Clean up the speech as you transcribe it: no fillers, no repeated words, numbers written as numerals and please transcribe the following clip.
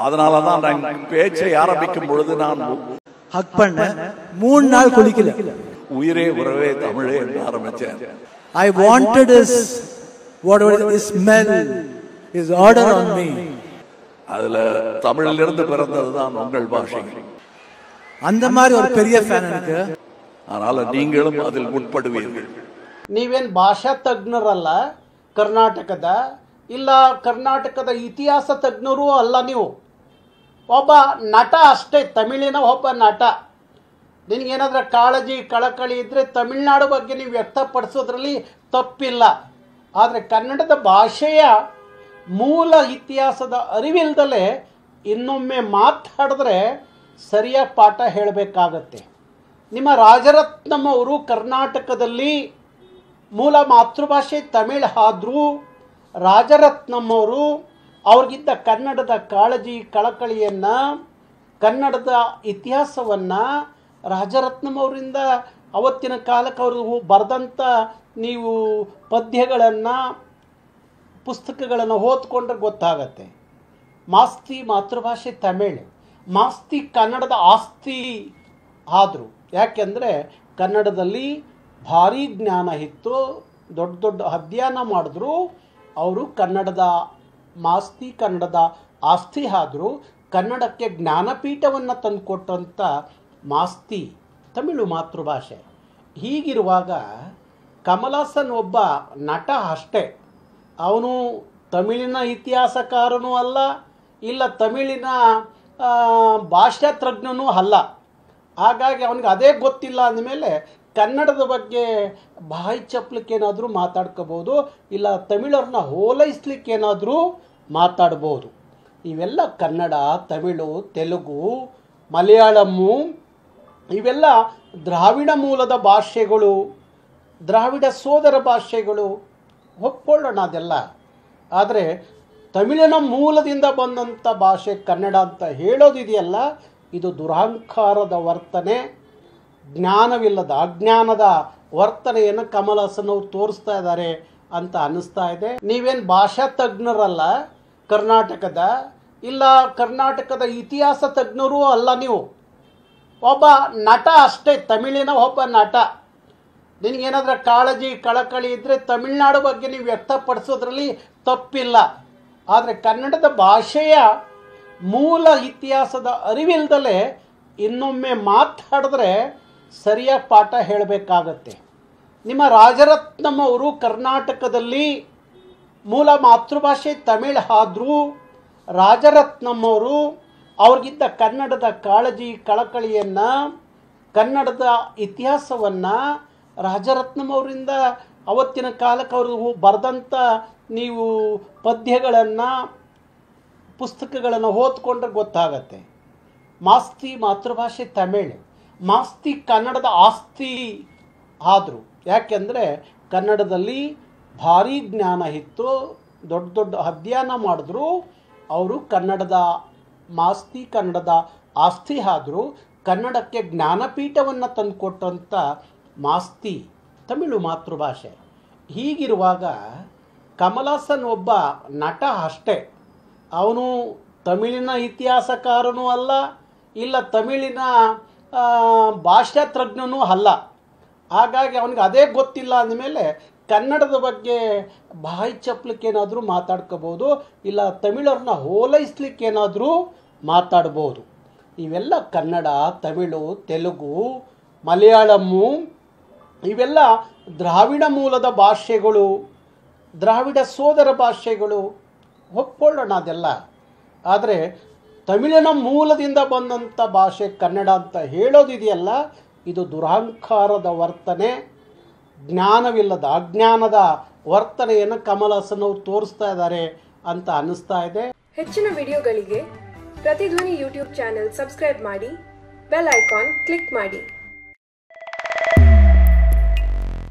அதனால தான் நான் பேச்சை ஆரம்பிக்கும் பொழுது நான் ஹக் பண்ண 3 நாள் குளிக்கல. உயிரே உறவே தமிழே என்று ஆரம்பிச்சேன். I wanted his whatever his smell, his order on me. அதுல தமிழிலிருந்து பிறந்ததுதான் உங்கள் பாஷை. அந்த மாதிரி ஒரு பெரிய ஃபேன் எனக்கு. அதனால நீங்களும் அதில் உட்படுவீர்கள். ನೀವೇನು ಭಾಷಾ ತಜ್ಞರಲ್ಲ ಕರ್ನಾಟಕದ, ಇಲ್ಲ ಕರ್ನಾಟಕದ ಇತಿಹಾಸ ತಜ್ಞರೂ ಅಲ್ಲ. ನೀವು ಒಬ್ಬ ನಟ ಅಷ್ಟೇ, ತಮಿಳಿನ ಒಬ್ಬ ನಟ. ನಿನಗೇನಾದ್ರೂ ಕಾಳಜಿ ಕಳಕಳಿ ಇದ್ದರೆ ತಮಿಳ್ನಾಡು ಬಗ್ಗೆ ನೀವು ವ್ಯಕ್ತಪಡಿಸೋದ್ರಲ್ಲಿ ತಪ್ಪಿಲ್ಲ. ಆದರೆ ಕನ್ನಡದ ಭಾಷೆಯ ಮೂಲ ಇತಿಹಾಸದ ಅರಿವಿಲ್ದಲೇ ಇನ್ನೊಮ್ಮೆ ಮಾತಾಡಿದ್ರೆ ಸರಿಯಾಗಿ ಪಾಠ ಹೇಳಬೇಕಾಗತ್ತೆ. ನಿಮ್ಮ ರಾಜರತ್ನಂ ಅವರು ಕರ್ನಾಟಕದಲ್ಲಿ ಮೂಲ ಮಾತೃಭಾಷೆ ತಮಿಳ್ ಆದರೂ ರಾಜರತ್ನಂ ಅವರು ಅವ್ರಿಗಿದ್ದ ಕನ್ನಡದ ಕಾಳಜಿ ಕಳಕಳಿಯನ್ನು, ಕನ್ನಡದ ಇತಿಹಾಸವನ್ನು ರಾಜರತ್ನಂ ಅವರಿಂದ ಅವತ್ತಿನ ಕಾಲಕ್ಕೆ ಅವರು ಬರೆದಂಥ ನೀವು ಪದ್ಯಗಳನ್ನು, ಪುಸ್ತಕಗಳನ್ನು ಓದ್ಕೊಂಡ್ರೆ ಗೊತ್ತಾಗತ್ತೆ. ಮಾಸ್ತಿ ಮಾತೃಭಾಷೆ ತಮಿಳ್, ಮಾಸ್ತಿ ಕನ್ನಡದ ಆಸ್ತಿ ಆದರು. ಯಾಕೆಂದರೆ ಕನ್ನಡದಲ್ಲಿ ಭಾರೀ ಜ್ಞಾನ ಇತ್ತು, ದೊಡ್ಡ ದೊಡ್ಡ ಅಧ್ಯಯನ ಮಾಡಿದ್ರು. ಅವರು ಕನ್ನಡದ ಮಾಸ್ತಿ, ಕನ್ನಡದ ಆಸ್ತಿ ಆದರು. ಕನ್ನಡಕ್ಕೆ ಜ್ಞಾನಪೀಠವನ್ನು ತಂದುಕೊಟ್ಟಂಥ ಮಾಸ್ತಿ ತಮಿಳು ಮಾತೃಭಾಷೆ. ಹೀಗಿರುವಾಗ ಕಮಲಾಸನ್ ಒಬ್ಬ ನಟ ಅಷ್ಟೇ. ಅವನು ತಮಿಳಿನ ಇತಿಹಾಸಕಾರನೂ ಅಲ್ಲ, ಇಲ್ಲ ತಮಿಳಿನ ಭಾಷಾ ತಜ್ಞನೂ ಅಲ್ಲ. ಹಾಗಾಗಿ ಅವನಿಗೆ ಅದೇ ಗೊತ್ತಿಲ್ಲ ಅಂದಮೇಲೆ ಕನ್ನಡದ ಬಗ್ಗೆ ಬಾಯಿ ಚಪ್ಪಲಿಕ್ಕೇನಾದರೂ ಮಾತಾಡ್ಕೋಬೋದು, ಇಲ್ಲ ತಮಿಳವ್ರನ್ನ ಹೋಲೈಸ್ಲಿಕ್ಕೇನಾದರೂ ಮಾತಾಡ್ಬೋದು. ಇವೆಲ್ಲ ಕನ್ನಡ, ತಮಿಳು, ತೆಲುಗು, ಮಲಯಾಳಮ್ಮು ಇವೆಲ್ಲ ದ್ರಾವಿಡ ಮೂಲದ ಭಾಷೆಗಳು, ದ್ರಾವಿಡ ಸೋದರ ಭಾಷೆಗಳು, ಒಪ್ಕೊಳ್ಳೋಣ ಅದೆಲ್ಲ. ಆದರೆ ತಮಿಳಿನ ಮೂಲದಿಂದ ಬಂದಂಥ ಭಾಷೆ ಕನ್ನಡ ಅಂತ ಹೇಳೋದಿದೆಯಲ್ಲ, ಇದು ದುರಹಂಕಾರದ ವರ್ತನೆ, ಜ್ಞಾನವಿಲ್ಲದ ಅಜ್ಞಾನದ ವರ್ತನೆಯನ್ನು ಕಮಲಾಸನ್ ಅವರು ತೋರಿಸ್ತಾ ಇದ್ದಾರೆ ಅಂತ ಅನ್ನಿಸ್ತಾ ಇದೆ. ನೀವೇನು ಭಾಷಾ ತಜ್ಞರಲ್ಲ ಕರ್ನಾಟಕದ, ಇಲ್ಲ ಕರ್ನಾಟಕದ ಇತಿಹಾಸ ತಜ್ಞರೂ ಅಲ್ಲ. ನೀವು ಒಬ್ಬ ನಟ ಅಷ್ಟೇ, ತಮಿಳಿನ ಒಬ್ಬ ನಟ. ನಿನಗೇನಾದ್ರೂ ಕಾಳಜಿ ಕಳಕಳಿ ಇದ್ದರೆ ತಮಿಳ್ನಾಡು ಬಗ್ಗೆ ನೀವು ವ್ಯಕ್ತಪಡಿಸೋದ್ರಲ್ಲಿ ತಪ್ಪಿಲ್ಲ. ಆದರೆ ಕನ್ನಡದ ಭಾಷೆಯ ಮೂಲ ಇತಿಹಾಸದ ಅರಿವಿಲ್ದಲೇ ಇನ್ನೊಮ್ಮೆ ಮಾತಾಡಿದ್ರೆ ಸರಿಯಾಗಿ ಪಾಠ ಹೇಳಬೇಕಾಗತ್ತೆ. ನಿಮ್ಮ ರಾಜರತ್ನಂ ಅವರು ಕರ್ನಾಟಕದಲ್ಲಿ ಮೂಲ ಮಾತೃಭಾಷೆ ತಮಿಳ್ ಆದರೂ ರಾಜರತ್ನಂ ಅವರು ಅವ್ರಿಗಿದ್ದ ಕನ್ನಡದ ಕಾಳಜಿ ಕಳಕಳಿಯನ್ನು, ಕನ್ನಡದ ಇತಿಹಾಸವನ್ನು ರಾಜರತ್ನಂ ಅವರಿಂದ ಅವತ್ತಿನ ಕಾಲಕ್ಕೆ ಅವರು ಬರೆದಂಥ ನೀವು ಪದ್ಯಗಳನ್ನು, ಪುಸ್ತಕಗಳನ್ನು ಓದ್ಕೊಂಡ್ರೆ ಗೊತ್ತಾಗತ್ತೆ. ಮಾಸ್ತಿ ಮಾತೃಭಾಷೆ ತಮಿಳ್, ಮಾಸ್ತಿ ಕನ್ನಡದ ಆಸ್ತಿ ಆದರು. ಯಾಕೆಂದರೆ ಕನ್ನಡದಲ್ಲಿ ಭಾರೀ ಜ್ಞಾನ ಇತ್ತು, ದೊಡ್ಡ ದೊಡ್ಡ ಅಧ್ಯಯನ ಮಾಡಿದ್ರು. ಅವರು ಕನ್ನಡದ ಮಾಸ್ತಿ, ಕನ್ನಡದ ಆಸ್ತಿ ಆದರು. ಕನ್ನಡಕ್ಕೆ ಜ್ಞಾನಪೀಠವನ್ನು ತಂದುಕೊಟ್ಟಂಥ ಮಾಸ್ತಿ ತಮಿಳು ಮಾತೃಭಾಷೆ. ಹೀಗಿರುವಾಗ ಕಮಲಾಸನ್ ಒಬ್ಬ ನಟ ಅಷ್ಟೇ. ಅವನು ತಮಿಳಿನ ಇತಿಹಾಸಕಾರನೂ ಅಲ್ಲ, ಇಲ್ಲ ತಮಿಳಿನ ಭಾಷಾ ತಜ್ಞನೂ ಅಲ್ಲ. ಹಾಗಾಗಿ ಅವನಿಗೆ ಅದೇ ಗೊತ್ತಿಲ್ಲ ಅಂದಮೇಲೆ ಕನ್ನಡದ ಬಗ್ಗೆ ಬಾಯಿ ಚಪ್ಪಲಿಕ್ಕೇನಾದರೂ ಮಾತಾಡ್ಕೋಬೋದು, ಇಲ್ಲ ತಮಿಳವ್ರನ್ನ ಹೋಲೈಸ್ಲಿಕ್ಕೇನಾದರೂ ಮಾತಾಡ್ಬೋದು. ಇವೆಲ್ಲ ಕನ್ನಡ, ತಮಿಳು, ತೆಲುಗು, ಮಲಯಾಳಮ್ಮು ಇವೆಲ್ಲ ದ್ರಾವಿಡ ಮೂಲದ ಭಾಷೆಗಳು, ದ್ರಾವಿಡ ಸೋದರ ಭಾಷೆಗಳು, ಒಪ್ಕೊಳ್ಳೋಣ ಅದೆಲ್ಲ. ಆದರೆ ತಮಿಳಿನ ಮೂಲದಿಂದ ಬಂದಂಥ ಭಾಷೆ ಕನ್ನಡ ಅಂತ ಹೇಳೋದಿದೆಯಲ್ಲ, ಇದು ದುರಹಂಕಾರದ ವರ್ತನೆ, ಜ್ಞಾನವಿಲ್ಲದ ಅಜ್ಞಾನದ ವರ್ತನೆಯನ್ನು ಕಮಲಾಸನ್ ಅವರು ತೋರಿಸ್ತಾ ಇದ್ದಾರೆ ಅಂತ ಅನ್ನಿಸ್ತಾ ಇದೆ. ಹೆಚ್ಚಿನ ವಿಡಿಯೋಗಳಿಗೆ ಪ್ರತಿಧ್ವನಿ ಯೂಟ್ಯೂಬ್ ಚಾನೆಲ್ ಸಬ್ಸ್ಕ್ರೈಬ್ ಮಾಡಿ, ಬೆಲ್ ಐಕಾನ್ ಕ್ಲಿಕ್ ಮಾಡಿ.